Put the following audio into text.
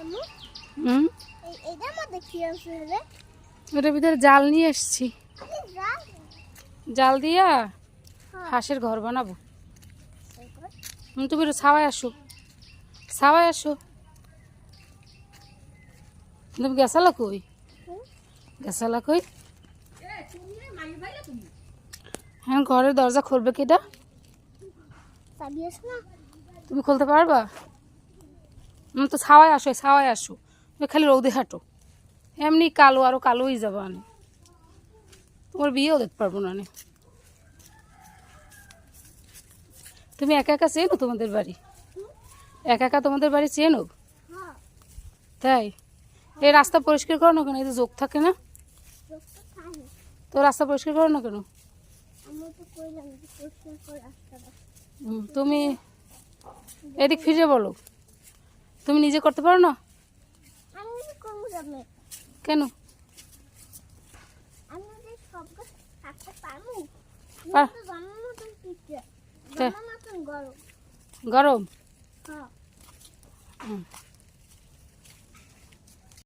হুম, ওটার ভিতরে জাল নিয়ে এসছি। জাল দিয়া হাঁসের ঘর বানাবো। তুমি একটু ছাওয়ায় আসো, ছাওয়ায় আসো। তুমি গেছালা কই? গেছালা কই? হ্যাঁ, ঘরের দরজা খুলবে কিটা? তুমি খুলতে পারবা? তো ছাওয়ায় আসো, ছাওয়ায় আসো। তুমি খালি রৌদে হাঁটো, এমনি কালো আরো কালোই যাবো। আমি তোমার বিয়েও দেখতে পারবো না। তুমি একা একা চেনো তোমাদের বাড়ি? একা একা তোমাদের বাড়ি চেনো? তাই? এই রাস্তা পরিষ্কার করো না কেন? এই যে যোগ থাকে না, তো রাস্তা পরিষ্কার করো না কেন? তুমি এদিক ফিরে বলো, তুমি নিজে করতে পারো না কেন? গরম?